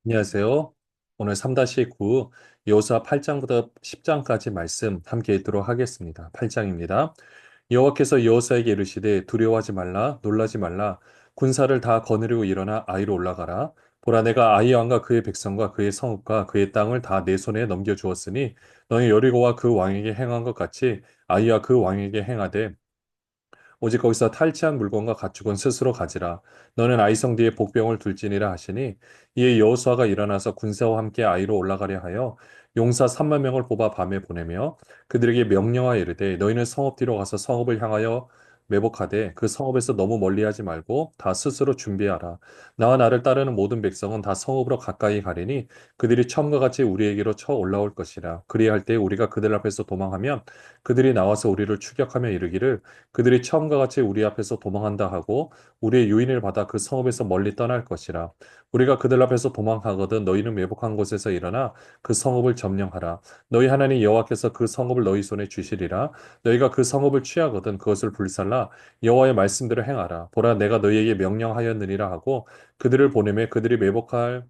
안녕하세요. 오늘 3-9 여호수아 8장부터 10장까지 말씀 함께 읽도록 하겠습니다. 8장입니다. 여호와께서 여호수아에게 이르시되 두려워하지 말라 놀라지 말라 군사를 다 거느리고 일어나 아이로 올라가라. 보라 내가 아이 왕과 그의 백성과 그의 성읍과 그의 땅을 다 내 손에 넘겨 주었으니 너희 여리고와 그 왕에게 행한 것 같이 아이와 그 왕에게 행하되 오직 거기서 탈취한 물건과 가축은 스스로 가지라. 너는 아이성 뒤에 복병을 둘지니라 하시니 이에 여호수아가 일어나서 군사와 함께 아이로 올라가려 하여 용사 3만 명을 뽑아 밤에 보내며 그들에게 명령하여 이르되 너희는 성읍 뒤로 가서 성읍을 향하여 매복하되 그 성읍에서 너무 멀리하지 말고 다 스스로 준비하라. 나와 나를 따르는 모든 백성은 다 성읍으로 가까이 가리니 그들이 처음과 같이 우리에게로 쳐 올라올 것이라. 그리할 때 우리가 그들 앞에서 도망하면 그들이 나와서 우리를 추격하며 이르기를 그들이 처음과 같이 우리 앞에서 도망한다 하고 우리의 유인을 받아 그 성읍에서 멀리 떠날 것이라. 우리가 그들 앞에서 도망하거든 너희는 매복한 곳에서 일어나 그 성읍을 점령하라. 너희 하나님 여호와께서 그 성읍을 너희 손에 주시리라. 너희가 그 성읍을 취하거든 그것을 불살라 여호와의 말씀대로 행하라. 보라 내가 너희에게 명령하였느니라 하고 그들을 보내매 그들이 매복할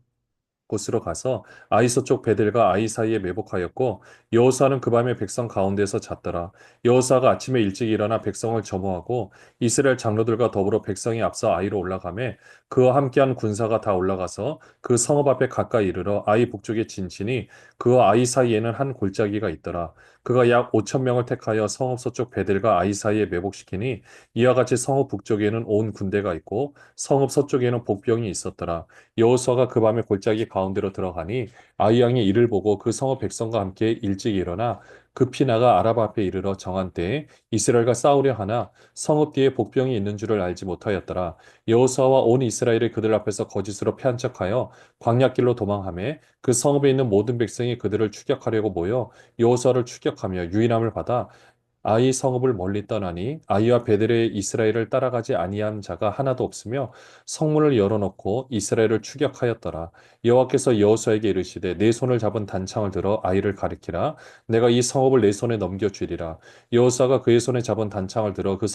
곳으로 가서 아이 서쪽 베델과 아이 사이에 매복하였고 여호수아는 그 밤에 백성 가운데서 잤더라. 여호수아가 아침에 일찍 일어나 백성을 점호하고 이스라엘 장로들과 더불어 백성이 앞서 아이로 올라가매 그와 함께한 군사가 다 올라가서 그 성읍 앞에 가까이 이르러 아이 북쪽에 진치니 그와 아이 사이에는 한 골짜기가 있더라. 그가 약 5천 명을 택하여 성읍 서쪽 베델과 아이 사이에 매복시키니 이와 같이 성읍 북쪽에는 온 군대가 있고 성읍 서쪽에는 복병이 있었더라. 여호수아가 그 밤에 골짜기 가운데로 들어가니 아이 왕이 이를 보고 그 성읍 백성과 함께 일찍 일어나 급히 나가 아라바 앞에 이르러 정한 때에 이스라엘과 싸우려 하나 성읍 뒤에 복병이 있는 줄을 알지 못하였더라. 여호수아와 온 이스라엘이 그들 앞에서 거짓으로 패한 척하여 광야길로 도망하며 그 성읍에 있는 모든 백성이 그들을 추격하려고 모여 여호수아를 추격하며 유인함을 받아 아이 성읍을 멀리 떠나니 아이와 베델의 이스라엘을 따라가지 아니한 자가 하나도 없으며 성문을 열어놓고 이스라엘을 추격하였더라. 여호와께서 여호수아에게 이르시되 내 손을 잡은 단창을 들어 아이를 가리키라. 내가 이 성읍을 내 손에 넘겨주리라. 여호수아가 그의 손에 잡은 단창을 들어 그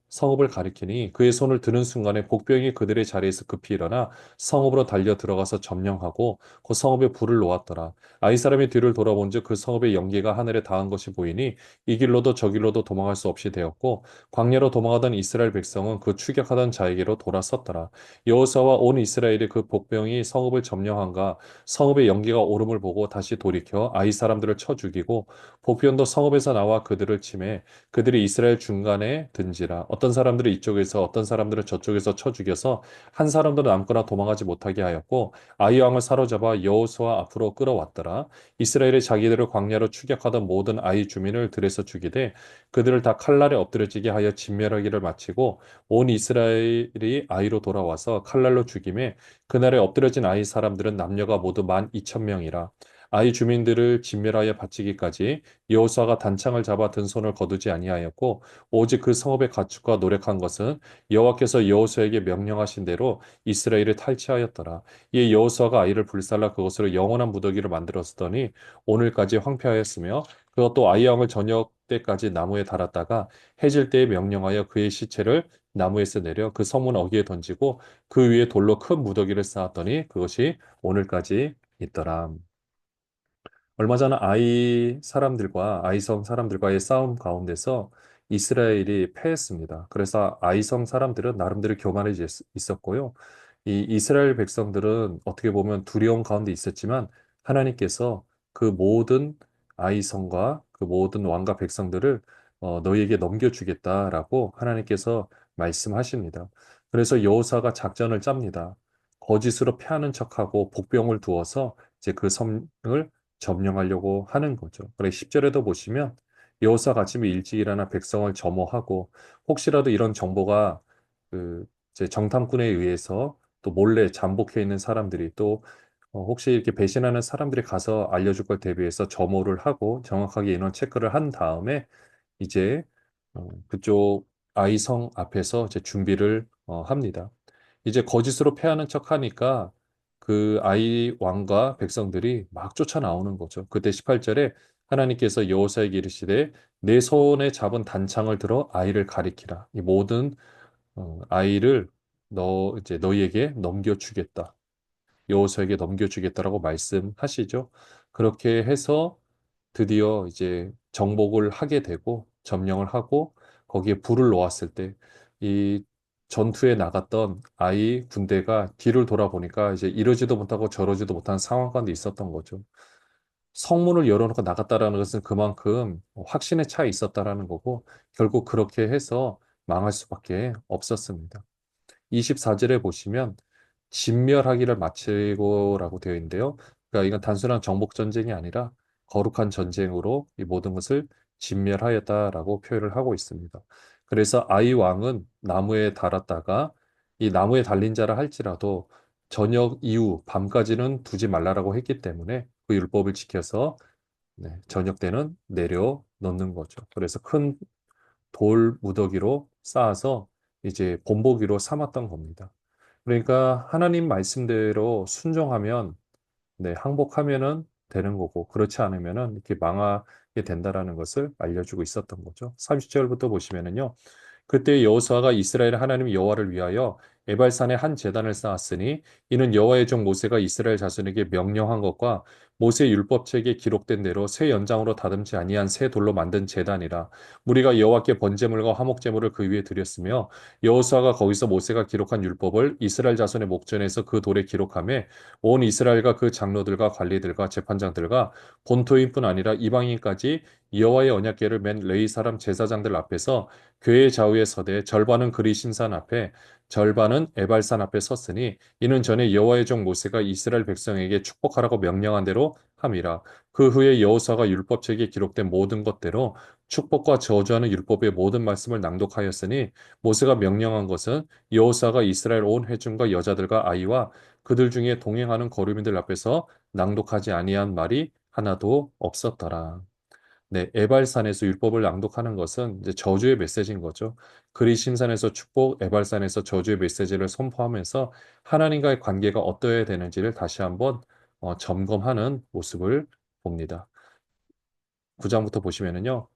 성읍을 가리키니 그의 손을 드는 순간에 복병이 그들의 자리에서 급히 일어나 성읍으로 달려 들어가서 점령하고 그 성읍에 불을 놓았더라. 아이 사람이 뒤를 돌아본즉 그 성읍의 연기가 하늘에 닿은 것이 보이니 이 길로도 저 길로도 도망할 수 없이 되었고 광야로 도망하던 이스라엘 백성은 그 추격하던 자에게로 돌아섰더라. 여호수아와 온 이스라엘이 그 복병이 성읍을 점령한가 성읍의 연기가 오름을 보고 다시 돌이켜 아이 사람들을 쳐 죽이고 복병도 성읍에서 나와 그들을 치매 그들이 이스라엘 중간에 든지라. 어떤 사람들이 이쪽에서 어떤 사람들은 저쪽에서 쳐 죽여서 한 사람도 남거나 도망하지 못하게 하였고 아이 왕을 사로잡아 여호수아 앞으로 끌어왔더라. 이스라엘이 자기들을 광야로 추격하던 모든 아이 주민을 들에서 죽이되 그들을 다 칼날에 엎드려지게 하여 진멸하기를 마치고 온 이스라엘이 아이로 돌아와서 칼날로 죽임에 그날에 엎드려진 아이 사람들은 남녀가 모두 12,000명이라. 아이 주민들을 진멸하여 바치기까지 여호수아가 단창을 잡아 든 손을 거두지 아니하였고 오직 그 성읍의 가축과 노력한 것은 여호와께서 여호수아에게 명령하신 대로 이스라엘을 탈취하였더라. 이에 여호수아가 아이를 불살라 그것으로 영원한 무더기를 만들었으더니 오늘까지 황폐하였으며 그것도 아이 왕을 저녁 때까지 나무에 달았다가 해질 때에 명령하여 그의 시체를 나무에서 내려 그 성문 어귀에 던지고 그 위에 돌로 큰 무더기를 쌓았더니 그것이 오늘까지 있더라. 얼마 전 아이성 사람들과의 싸움 가운데서 이스라엘이 패했습니다. 그래서 아이성 사람들은 나름대로 교만해져 있었고요. 이 이스라엘 백성들은 어떻게 보면 두려움 가운데 있었지만 하나님께서 그 모든 아이성과 그 모든 왕과 백성들을 너희에게 넘겨주겠다라고 하나님께서 말씀하십니다. 그래서 여호사가 작전을 짭니다. 거짓으로 패하는 척하고 복병을 두어서 이제 그 성을 점령하려고 하는 거죠. 그래 10절에도 보시면 여호사가 아침에 일찍 일어나 백성을 점호하고 혹시라도 이런 정보가 그 이제 정탐꾼에 의해서 또 몰래 잠복해 있는 사람들이 또 혹시 이렇게 배신하는 사람들이 가서 알려줄 걸 대비해서 점호를 하고 정확하게 인원 체크를 한 다음에 이제 그쪽 아이성 앞에서 이제 준비를 합니다. 이제 거짓으로 패하는 척 하니까 그 아이 왕과 백성들이 막 쫓아 나오는 거죠. 그때 18절에 하나님께서 여호사에게 이르시되 내 손에 잡은 단창을 들어 아이를 가리키라. 이 모든 아이를 너 이제 너희에게 넘겨주겠다. 여호수아에게 넘겨주겠다라고 말씀하시죠. 그렇게 해서 드디어 이제 정복을 하게 되고 점령을 하고 거기에 불을 놓았을 때 이 전투에 나갔던 아이 군대가 뒤를 돌아보니까 이제 이러지도 못하고 저러지도 못한 상황 가운데 있었던 거죠. 성문을 열어놓고 나갔다라는 것은 그만큼 확신에 차 있었다라는 거고 결국 그렇게 해서 망할 수밖에 없었습니다. 24절에 보시면 진멸하기를 마치고라고 되어 있는데요. 그러니까 이건 단순한 정복 전쟁이 아니라 거룩한 전쟁으로 이 모든 것을 진멸하였다라고 표현을 하고 있습니다. 그래서 아이 왕은 나무에 달았다가 이 나무에 달린 자라 할지라도 저녁 이후 밤까지는 두지 말라라고 했기 때문에 그 율법을 지켜서 저녁 때는 내려놓는 거죠. 그래서 큰 돌 무더기로 쌓아서 이제 본보기로 삼았던 겁니다. 그러니까 하나님 말씀대로 순종하면 항복하면은 되는 거고 그렇지 않으면은 이렇게 망하게 된다라는 것을 알려주고 있었던 거죠. 30절부터 보시면은요. 그때 여호수아가 이스라엘 하나님 여호와를 위하여 에발산에 한 제단을 쌓았으니 이는 여호와의 종 모세가 이스라엘 자손에게 명령한 것과 모세 율법책에 기록된 대로 새 연장으로 다듬지 아니한 새 돌로 만든 제단이라 우리가 여호와께 번제물과 화목제물을 그 위에 드렸으며 여호수아가 거기서 모세가 기록한 율법을 이스라엘 자손의 목전에서 그 돌에 기록하며 온 이스라엘과 그 장로들과 관리들과 재판장들과 본토인뿐 아니라 이방인까지 여호와의 언약궤를 맨 레위 사람 제사장들 앞에서 교회 좌우에 서되 절반은 그리신산 앞에 절반은 에발산 앞에 섰으니 이는 전에 여호와의 종 모세가 이스라엘 백성에게 축복하라고 명령한 대로 함이라. 그 후에 여호수아가 율법책에 기록된 모든 것대로 축복과 저주하는 율법의 모든 말씀을 낭독하였으니 모세가 명령한 것은 여호수아가 이스라엘 온 회중과 여자들과 아이와 그들 중에 동행하는 거류민들 앞에서 낭독하지 아니한 말이 하나도 없었더라. 에발산에서 율법을 낭독하는 것은 이제 저주의 메시지인 거죠. 그리심산에서 축복, 에발산에서 저주의 메시지를 선포하면서 하나님과의 관계가 어떠해야 되는지를 다시 한번 점검하는 모습을 봅니다. 9장부터 보시면은요.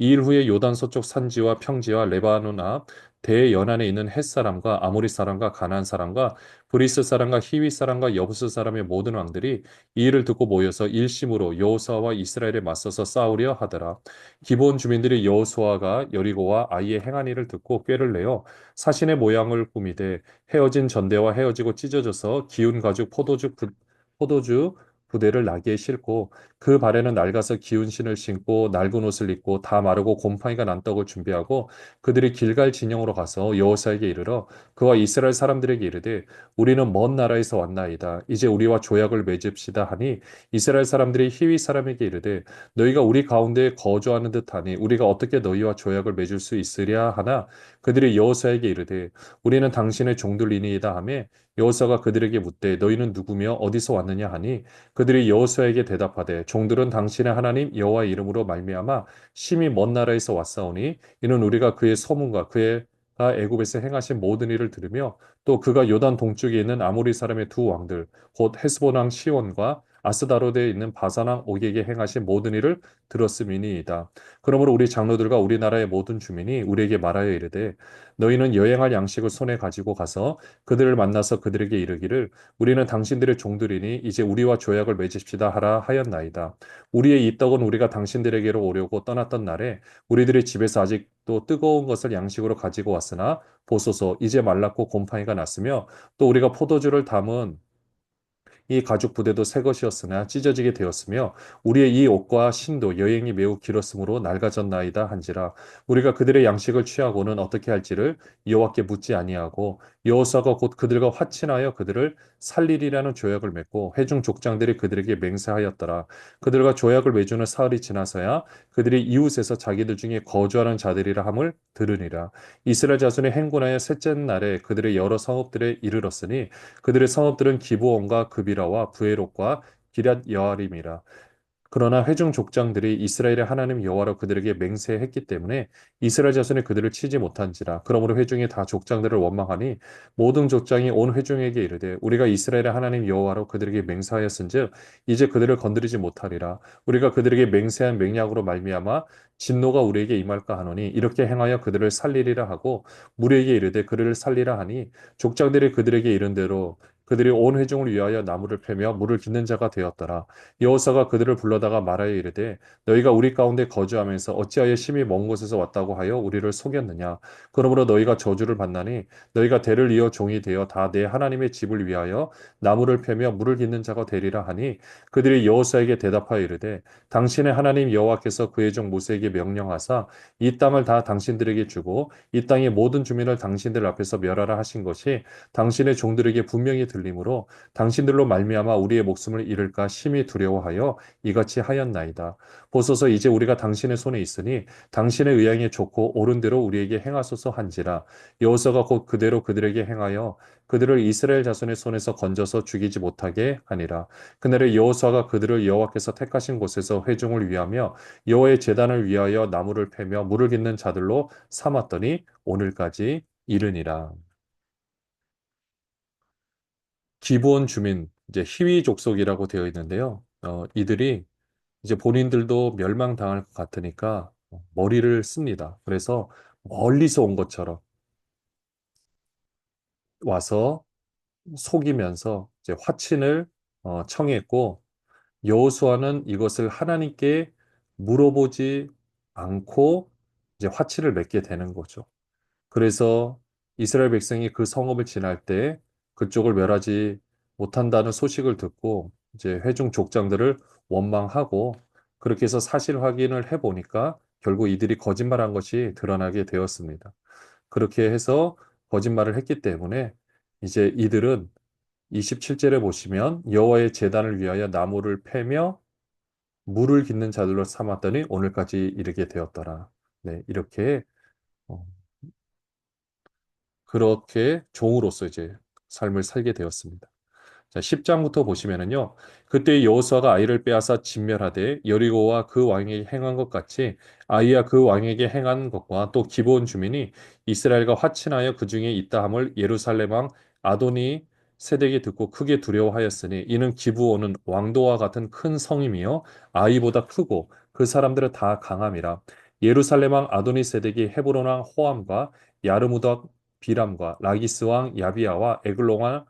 이 일 후에 요단 서쪽 산지와 평지와 레바논 앞 대연안에 있는 헷 사람과 아모리 사람과 가나안 사람과 브리스 사람과 히위 사람과 여부스 사람의 모든 왕들이 이 일을 듣고 모여서 일심으로 여호수아와 이스라엘에 맞서서 싸우려 하더라. 기본 주민들이 여호수아가 여리고와 아이의 행한 일을 듣고 꾀를 내어 사신의 모양을 꾸미되 헤어진 전대와 헤어지고 찢어져서 기운 가죽 포도주 부대를 나귀에 싣고 그 발에는 낡아서 기운 신을 신고 낡은 옷을 입고 다 마르고 곰팡이가 난 떡을 준비하고 그들이 길갈 진영으로 가서 여호사에게 이르러 그와 이스라엘 사람들에게 이르되 우리는 먼 나라에서 왔나이다. 이제 우리와 조약을 맺읍시다 하니 이스라엘 사람들이 히위 사람에게 이르되 너희가 우리 가운데 거주하는 듯하니 우리가 어떻게 너희와 조약을 맺을 수 있으랴 하나 그들이 여호사에게 이르되 우리는 당신의 종들이니이다 하며 여호사가 그들에게 묻되 너희는 누구며 어디서 왔느냐 하니 그들이 여호수아에게 대답하되 종들은 당신의 하나님 여호와의 이름으로 말미암아 심히 먼 나라에서 왔사오니 이는 우리가 그의 소문과 그가 애굽에서 행하신 모든 일을 들으며 또 그가 요단 동쪽에 있는 아모리 사람의 두 왕들 곧 헤스본 왕 시온과 아스다로드에 있는 바산 왕 옥에게 행하신 모든 일을 들었음이니이다. 그러므로 우리 장로들과 우리나라의 모든 주민이 우리에게 말하여 이르되 너희는 여행할 양식을 손에 가지고 가서 그들을 만나서 그들에게 이르기를 우리는 당신들의 종들이니 이제 우리와 조약을 맺읍시다 하라 하였나이다. 우리의 이 떡은 우리가 당신들에게로 오려고 떠났던 날에 우리들의 집에서 아직도 뜨거운 것을 양식으로 가지고 왔으나 보소서 이제 말랐고 곰팡이가 났으며 또 우리가 포도주를 담은 이 가죽 부대도 새 것이었으나 찢어지게 되었으며 우리의 이 옷과 신도 여행이 매우 길었으므로 낡아졌나이다 한지라 우리가 그들의 양식을 취하고는 어떻게 할지를 여호와께 묻지 아니하고 여호수아가 곧 그들과 화친하여 그들을 살리리라는 조약을 맺고 회중 족장들이 그들에게 맹세하였더라 그들과 조약을 맺주는 사흘이 지나서야 그들이 이웃에서 자기들 중에 거주하는 자들이라 함을 들으니라 이스라엘 자손이 행군하여 셋째 날에 그들의 여러 성읍들에 이르렀으니 그들의 성읍들은 기브온과 그비라와 부에롯과 기럇 여아림이라. 그러나 회중 족장들이 이스라엘의 하나님 여호와로 그들에게 맹세했기 때문에 이스라엘 자손이 그들을 치지 못한지라. 그러므로 회중이 다 족장들을 원망하니 모든 족장이 온 회중에게 이르되 우리가 이스라엘의 하나님 여호와로 그들에게 맹세하였은즉 이제 그들을 건드리지 못하리라. 우리가 그들에게 맹세한 맹약으로 말미암아 진노가 우리에게 임할까 하노니 이렇게 행하여 그들을 살리리라 하고 무리에게 이르되 그들을 살리라 하니 족장들이 그들에게 이른 대로 그들이 온 회중을 위하여 나무를 패며 물을 깃는 자가 되었더라. 여호사가 그들을 불러다가 말하여 이르되 너희가 우리 가운데 거주하면서 어찌하여 심히 먼 곳에서 왔다고 하여 우리를 속였느냐. 그러므로 너희가 저주를 받나니 너희가 대를 이어 종이 되어 다 내 하나님의 집을 위하여 나무를 패며 물을 깃는 자가 되리라 하니 그들이 여호사에게 대답하여 이르되 당신의 하나님 여호와께서 그의 종 모세에게 명령하사 이 땅을 다 당신들에게 주고 이 땅의 모든 주민을 당신들 앞에서 멸하라 하신 것이 당신의 종들에게 분명히 들리므로 당신들로 말미암아 우리의 목숨을 잃을까 심히 두려워하여 이같이 하였나이다. 보소서 이제 우리가 당신의 손에 있으니 당신의 의향에 좋고 옳은 대로 우리에게 행하소서 한지라. 여호사가 곧 그대로 그들에게 행하여 그들을 이스라엘 자손의 손에서 건져서 죽이지 못하게 하니라. 그날에 여호사가 그들을 여호와께서 택하신 곳에서 회중을 위하며 여호와의 제단을 위하여 나무를 패며 물을 깃는 자들로 삼았더니 오늘까지 이르니라. 기브온 주민, 이제 히위 족속이라고 되어 있는데요. 이들이 이제 본인들도 멸망당할 것 같으니까 머리를 씁니다. 그래서 멀리서 온 것처럼 와서 속이면서 이제 화친을 청했고 여호수아는 이것을 하나님께 물어보지 않고 이제 화친을 맺게 되는 거죠. 그래서 이스라엘 백성이 그 성읍을 지날 때 그쪽을 멸하지 못한다는 소식을 듣고 이제 회중 족장들을 원망하고 그렇게 해서 사실 확인을 해보니까 결국 이들이 거짓말한 것이 드러나게 되었습니다. 그렇게 해서 거짓말을 했기 때문에 이제 이들은 27절에 보시면 여호와의 제단을 위하여 나무를 패며 물을 깃는 자들로 삼았더니 오늘까지 이르게 되었더라. 네, 이렇게 어, 그렇게 종으로서 이제 삶을 살게 되었습니다. 자, 10장부터 보시면은요. 그때 여호수아가 아이를 빼앗아 진멸하되 여리고와 그 왕에게 행한 것 같이 아이야 그 왕에게 행한 것과 또 기브온 주민이 이스라엘과 화친하여 그 중에 있다 함을 예루살렘 왕 아도니 세덱이 듣고 크게 두려워하였으니 이는 기브온은 왕도와 같은 큰 성임이요 아이보다 크고 그 사람들은 다 강함이라. 예루살렘 왕 아도니 세덱이 헤브론 왕 호암과 야르무덕 비람과 라기스 왕 야비아와 에글론 왕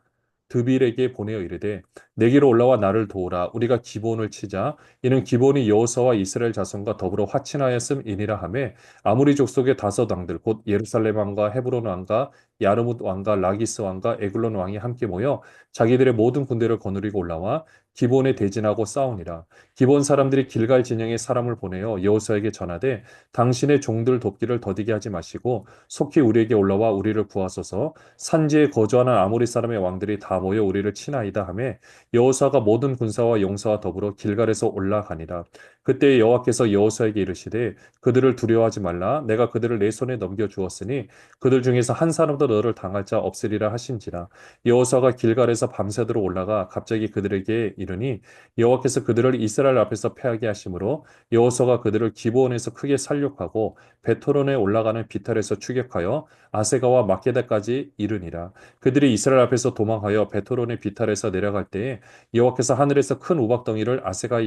드빌에게 보내어 이르되 내게로 올라와 나를 도우라. 우리가 기본을 치자. 이는 기본이 여호사와 이스라엘 자손과 더불어 화친하였음이니라 하매 아무리 족속의 다섯 왕들 곧 예루살렘 왕과 헤브론 왕과 야르뭇 왕과 라기스 왕과 에글론 왕이 함께 모여 자기들의 모든 군대를 거느리고 올라와 기본에 대진하고 싸우니라. 기본 사람들이 길갈 진영에 사람을 보내어 여호사에게 전하되 당신의 종들 돕기를 더디게 하지 마시고 속히 우리에게 올라와 우리를 구하소서. 산지에 거주하는 아모리 사람의 왕들이 다 모여 우리를 치나이다 하매 여호사가 모든 군사와 용사와 더불어 길갈에서 올라가니라. 그때 여호와께서 여호사에게 이르시되 그들을 두려워하지 말라. 내가 그들을 내 손에 넘겨 주었으니 그들 중에서 한 사람도 너를 당할 자 없으리라 하신지라. 여호사가 길갈에서 밤새도록 올라가 갑자기 그들에게 이르니 여호와께서 그들을 이스라엘 앞에서 패하게 하심으로 여호사가 그들을 기브온에서 크게 살육하고 베토론에 올라가는 비탈에서 추격하여 아세가와 막게다까지 이르니라. 그들이 이스라엘 앞에서 도망하여 베토론의 비탈에서 내려갈 때에 여호와께서 하늘에서 큰 우박덩이를 아세가에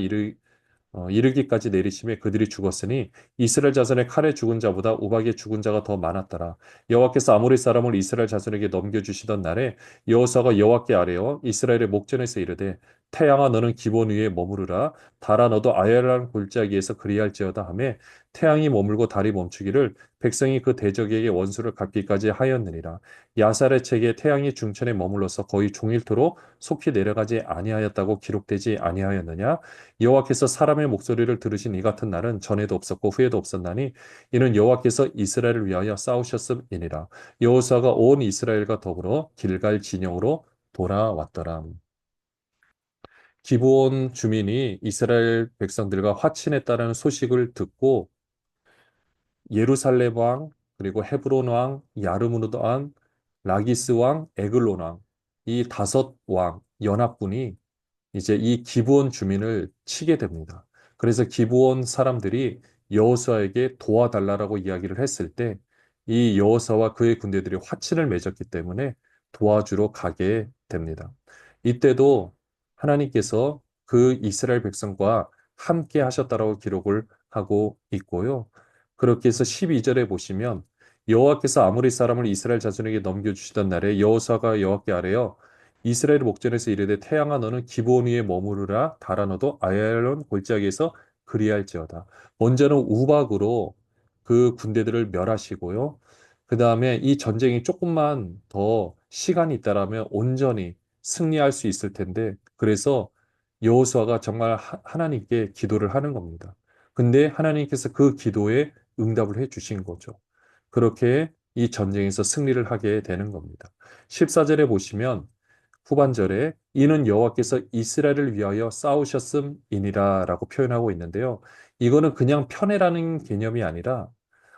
이르기까지 내리심에 그들이 죽었으니 이스라엘 자손의 칼에 죽은 자보다 우박에 죽은 자가 더 많았더라. 여호와께서 아모리 사람을 이스라엘 자손에게 넘겨주시던 날에 여호사가 여호와께 아뢰어 이스라엘의 목전에서 이르되 태양아 너는 기본 위에 머무르라. 달아 너도 아얄란 골짜기에서 그리할지어다 하매 태양이 머물고 달이 멈추기를 백성이 그 대적에게 원수를 갚기까지 하였느니라. 야살의 책에 태양이 중천에 머물러서 거의 종일토록 속히 내려가지 아니하였다고 기록되지 아니하였느냐? 여호와께서 사람의 목소리를 들으신 이 같은 날은 전에도 없었고 후에도 없었나니 이는 여호와께서 이스라엘을 위하여 싸우셨음이니라. 여호수아가 온 이스라엘과 더불어 길갈 진영으로 돌아왔더라. 기브온 주민이 이스라엘 백성들과 화친했다는 소식을 듣고 예루살렘 왕, 그리고 헤브론 왕, 야르무드 왕, 라기스 왕, 에글론 왕, 이 다섯 왕 연합군이 이제 이 기브온 주민을 치게 됩니다. 그래서 기브온 사람들이 여호수아에게 도와달라라고 이야기를 했을 때 이 여호수아와 그의 군대들이 화친을 맺었기 때문에 도와주러 가게 됩니다. 이때도 하나님께서 그 이스라엘 백성과 함께 하셨다라고 기록을 하고 있고요. 그렇게 해서 12절에 보시면 여호와께서 아모리 사람을 이스라엘 자손에게 넘겨주시던 날에 여호수아가 여호와께 아뢰어 이스라엘 목전에서 이르되 태양아 너는 기브온 위에 머무르라 달아 너도 아얄론 골짜기에서 그리할지어다. 먼저는 우박으로 그 군대들을 멸하시고요. 그 다음에 이 전쟁이 조금만 더 시간이 있다라면 온전히 승리할 수 있을 텐데 그래서 여호수아가 정말 하나님께 기도를 하는 겁니다. 근데 하나님께서 그 기도에 응답을 해 주신 거죠. 그렇게 이 전쟁에서 승리를 하게 되는 겁니다. 14절에 보시면 후반절에 이는 여호와께서 이스라엘을 위하여 싸우셨음이니라라고 표현하고 있는데요. 이거는 그냥 편애라는 개념이 아니라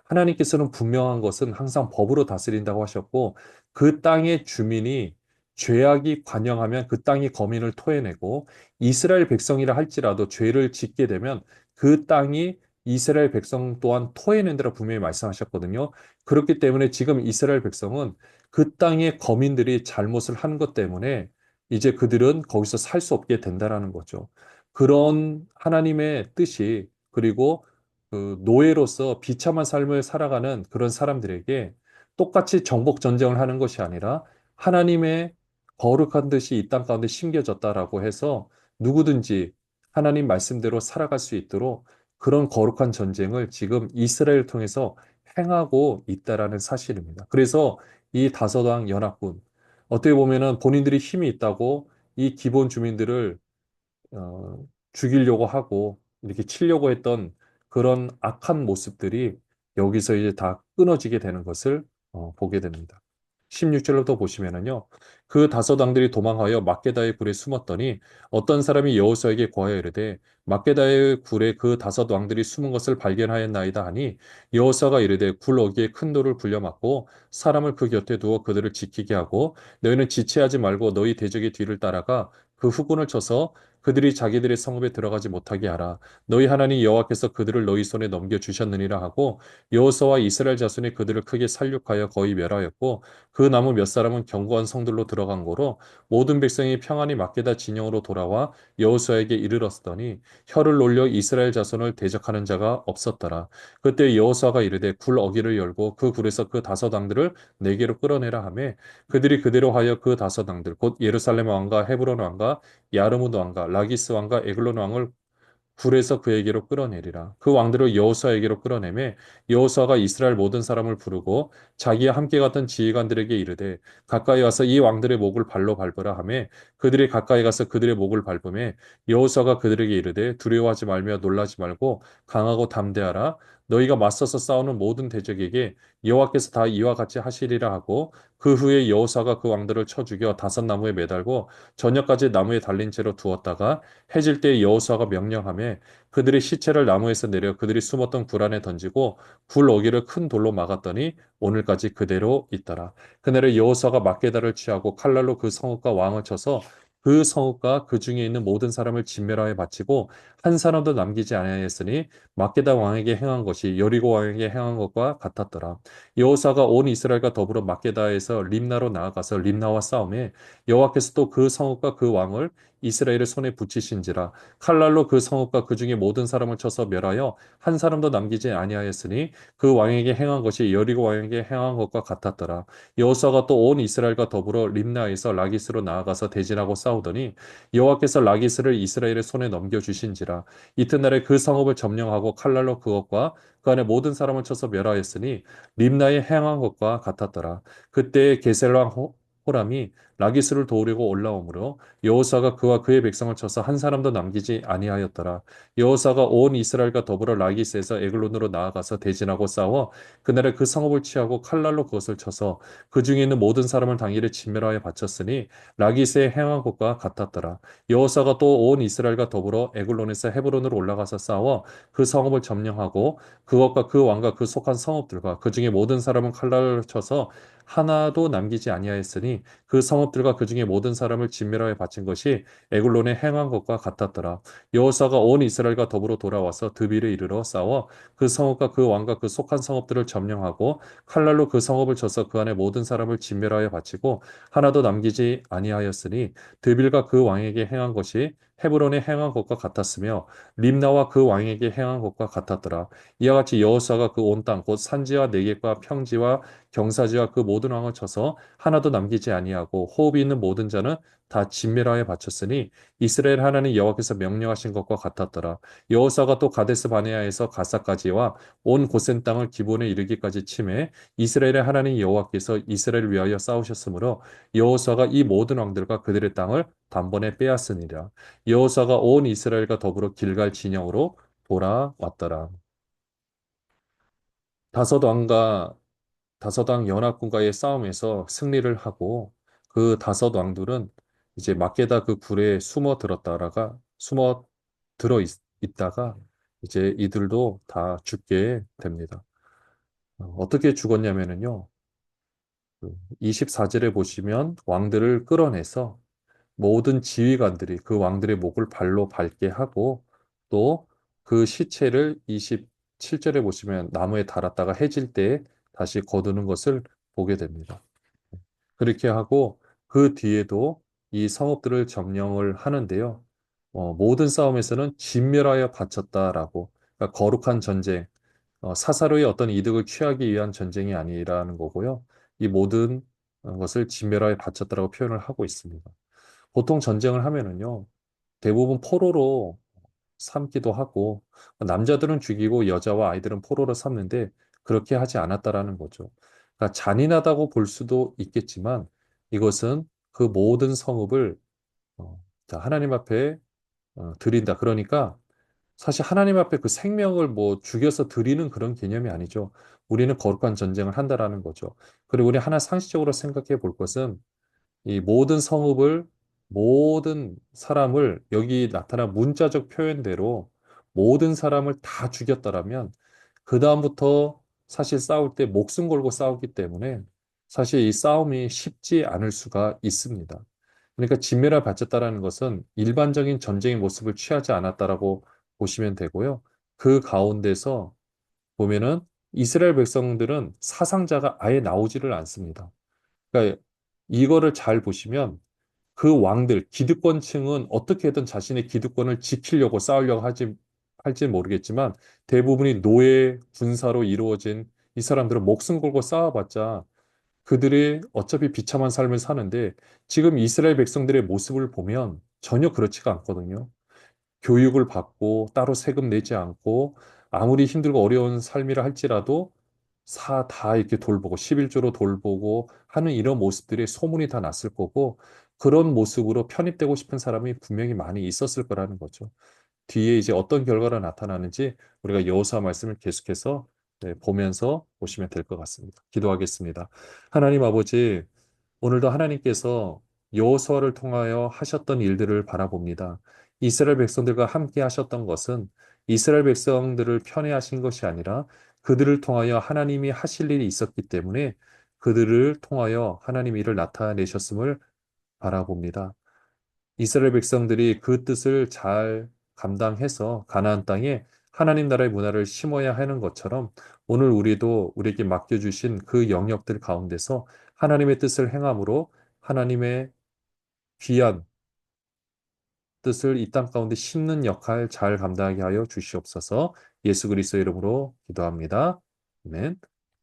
하나님께서는 분명한 것은 항상 법으로 다스린다고 하셨고 그 땅의 주민이 죄악이 관영하면 그 땅이 거민을 토해내고 이스라엘 백성이라 할지라도 죄를 짓게 되면 그 땅이 이스라엘 백성 또한 토해낸다고 분명히 말씀하셨거든요. 그렇기 때문에 지금 이스라엘 백성은 그 땅의 거민들이 잘못을 한 것 때문에 이제 그들은 거기서 살 수 없게 된다라는 거죠. 그런 하나님의 뜻이 그리고 그 노예로서 비참한 삶을 살아가는 그런 사람들에게 똑같이 정복 전쟁을 하는 것이 아니라 하나님의 거룩한 뜻이 이 땅 가운데 심겨졌다라고 해서 누구든지 하나님 말씀대로 살아갈 수 있도록 그런 거룩한 전쟁을 지금 이스라엘을 통해서 행하고 있다라는 사실입니다. 그래서 이 다섯왕 연합군 어떻게 보면은 본인들이 힘이 있다고 이 기본 주민들을 죽이려고 하고 이렇게 치려고 했던 그런 악한 모습들이 여기서 이제 다 끊어지게 되는 것을 보게 됩니다. 16절로도 보시면은요. 그 다섯 왕들이 도망하여 막게다의 굴에 숨었더니 어떤 사람이 여호수아에게 고하여 이르되 막게다의 굴에 그 다섯 왕들이 숨은 것을 발견하였나이다 하니 여호수아가 이르되 굴 어귀에 큰 돌을 굴려막고 사람을 그 곁에 두어 그들을 지키게 하고 너희는 지체하지 말고 너희 대적의 뒤를 따라가 그 후군을 쳐서 그들이 자기들의 성읍에 들어가지 못하게 하라. 너희 하나님 여호와께서 그들을 너희 손에 넘겨 주셨느니라 하고 여호수아와 이스라엘 자손이 그들을 크게 살육하여 거의 멸하였고 그 나무 몇 사람은 견고한 성들로 들어간 거로 모든 백성이 평안히 막게다 진영으로 돌아와 여호수아에게 이르렀더니 혀를 놀려 이스라엘 자손을 대적하는 자가 없었더라. 그때 여호수아가 이르되 굴 어귀를 열고 그 굴에서 그 다섯 왕들을 내게로 끌어내라 하매 그들이 그대로 하여 그 다섯 왕들 곧 예루살렘 왕과 헤브론 왕과 야르무드 왕과 라기스 왕과 에글론 왕을 굴에서 그에게로 끌어내리라. 그 왕들을 여호수아에게로 끌어내매 여호수아가 이스라엘 모든 사람을 부르고 자기와 함께 갔던 지휘관들에게 이르되 가까이 와서 이 왕들의 목을 발로 밟으라 하매 그들이 가까이 가서 그들의 목을 밟으매 여호수아가 그들에게 이르되 두려워하지 말며 놀라지 말고 강하고 담대하라. 너희가 맞서서 싸우는 모든 대적에게 여호와께서 다 이와 같이 하시리라 하고 그 후에 여호수아가 그 왕들을 쳐 죽여 다섯 나무에 매달고 저녁까지 나무에 달린 채로 두었다가 해질 때 여호수아가 명령하며 그들의 시체를 나무에서 내려 그들이 숨었던 굴 안에 던지고 굴 어귀를 큰 돌로 막았더니 오늘까지 그대로 있더라. 그날에 여호수아가 막게다를 취하고 칼날로 그 성읍과 왕을 쳐서 그 성읍과 그 중에 있는 모든 사람을 진멸하여 바치고 한 사람도 남기지 아니하였으니 막게다 왕에게 행한 것이 여리고 왕에게 행한 것과 같았더라. 여호수아가 온 이스라엘과 더불어 막게다에서 림나로 나아가서 림나와 싸움에 여호와께서 또 그 성읍과 그 왕을 이스라엘의 손에 붙이신지라 칼날로 그 성읍과 그 중에 모든 사람을 쳐서 멸하여 한 사람도 남기지 아니하였으니 그 왕에게 행한 것이 여리고 왕에게 행한 것과 같았더라. 여호수아가 또 온 이스라엘과 더불어 림나에서 라기스로 나아가서 대진하고 싸우더니 여호와께서 라기스를 이스라엘의 손에 넘겨 주신지라. 이튿날에 그 성읍을 점령하고 칼날로 그것과 그 안에 모든 사람을 쳐서 멸하였으니 림나에 행한 것과 같았더라. 그때 게셀왕 호람이 라기스를 도우려고 올라오므로 여호사가 그와 그의 백성을 쳐서 한 사람도 남기지 아니하였더라. 여호사가 온 이스라엘과 더불어 라기스에서 에글론으로 나아가서 대진하고 싸워 그날에 그 성읍을 취하고 칼날로 그것을 쳐서 그 중에 있는 모든 사람을 당일에 진멸하여 바쳤으니 라기스의 행한 것과 같았더라. 여호사가 또 온 이스라엘과 더불어 에글론에서 헤브론으로 올라가서 싸워 그 성읍을 점령하고 그것과 그 왕과 그 속한 성읍들과 그 중에 모든 사람은 칼날로 쳐서 하나도 남기지 아니하였으니 그 성읍들과 그 중에 모든 사람을 진멸하여 바친 것이 에글론에 행한 것과 같았더라. 여호사가 온 이스라엘과 더불어 돌아와서 드빌에 이르러 싸워 그 성읍과 그 왕과 그 속한 성읍들을 점령하고 칼날로 그 성읍을 쳐서 그 안에 모든 사람을 진멸하여 바치고 하나도 남기지 아니하였으니 드빌과 그 왕에게 행한 것이 헤브론에 행한 것과 같았으며 림나와 그 왕에게 행한 것과 같았더라. 이와 같이 여호사가 그 온 땅 곧 산지와 내겝과 평지와 경사지와 그 모든 왕을 쳐서 하나도 남기지 아니하고 호흡이 있는 모든 자는 다 진멸하여 바쳤으니 이스라엘 하나님 여호와께서 명령하신 것과 같았더라. 여호사가 또 가데스 바네아에서 가사까지와 온 고센 땅을 기본에 이르기까지 침해 이스라엘의 하나님 여호와께서 이스라엘을 위하여 싸우셨으므로 여호사가 이 모든 왕들과 그들의 땅을 단번에 빼앗으니라. 여호사가 온 이스라엘과 더불어 길갈 진영으로 돌아왔더라. 다섯 왕과 다섯 왕 연합군과의 싸움에서 승리를 하고 그 다섯 왕들은 이제 막게다 그 굴에 숨어 있다가 이제 이들도 다 죽게 됩니다. 어떻게 죽었냐면은요. 24절에 보시면 왕들을 끌어내서 모든 지휘관들이 그 왕들의 목을 발로 밟게 하고 또 그 시체를 27절에 보시면 나무에 달았다가 해질 때 다시 거두는 것을 보게 됩니다. 그렇게 하고 그 뒤에도 이 성읍들을 점령을 하는데요. 모든 싸움에서는 진멸하여 바쳤다라고 그러니까 거룩한 전쟁, 사사로이 어떤 이득을 취하기 위한 전쟁이 아니라는 거고요. 이 모든 것을 진멸하여 바쳤다라고 표현을 하고 있습니다. 보통 전쟁을 하면은요, 대부분 포로로 삼기도 하고, 남자들은 죽이고 여자와 아이들은 포로로 삼는데, 그렇게 하지 않았다라는 거죠. 그러니까 잔인하다고 볼 수도 있겠지만, 이것은 그 모든 성읍을 자, 하나님 앞에 드린다. 그러니까 사실 하나님 앞에 그 생명을 뭐 죽여서 드리는 그런 개념이 아니죠. 우리는 거룩한 전쟁을 한다라는 거죠. 그리고 우리 하나 상식적으로 생각해 볼 것은 이 모든 성읍을 모든 사람을 여기 나타난 문자적 표현대로 모든 사람을 다 죽였다라면 그다음부터 사실 싸울 때 목숨 걸고 싸우기 때문에 사실 이 싸움이 쉽지 않을 수가 있습니다. 그러니까 진멸을 바쳤다라는 것은 일반적인 전쟁의 모습을 취하지 않았다라고 보시면 되고요. 그 가운데서 보면은 이스라엘 백성들은 사상자가 아예 나오지를 않습니다. 그러니까 이거를 잘 보시면 그 왕들, 기득권층은 어떻게든 자신의 기득권을 지키려고 싸우려고 할지 모르겠지만 대부분이 노예, 군사로 이루어진 이 사람들은 목숨 걸고 싸워봤자 그들이 어차피 비참한 삶을 사는데 지금 이스라엘 백성들의 모습을 보면 전혀 그렇지가 않거든요. 교육을 받고 따로 세금 내지 않고 아무리 힘들고 어려운 삶이라 할지라도 다 이렇게 돌보고 11조로 돌보고 하는 이런 모습들이 소문이 다 났을 거고 그런 모습으로 편입되고 싶은 사람이 분명히 많이 있었을 거라는 거죠. 뒤에 이제 어떤 결과가 나타나는지 우리가 여호수아 말씀을 계속해서 보면서 보시면 될 것 같습니다. 기도하겠습니다. 하나님 아버지, 오늘도 하나님께서 여호수아를 통하여 하셨던 일들을 바라봅니다. 이스라엘 백성들과 함께 하셨던 것은 이스라엘 백성들을 편애하신 것이 아니라 그들을 통하여 하나님이 하실 일이 있었기 때문에 그들을 통하여 하나님 일을 나타내셨음을 바라봅니다. 이스라엘 백성들이 그 뜻을 잘 감당해서 가나안 땅에 하나님 나라의 문화를 심어야 하는 것처럼 오늘 우리도 우리에게 맡겨주신 그 영역들 가운데서 하나님의 뜻을 행함으로 하나님의 귀한 뜻을 이 땅 가운데 심는 역할 잘 감당하게 하여 주시옵소서. 예수 그리스도 이름으로 기도합니다. 아멘.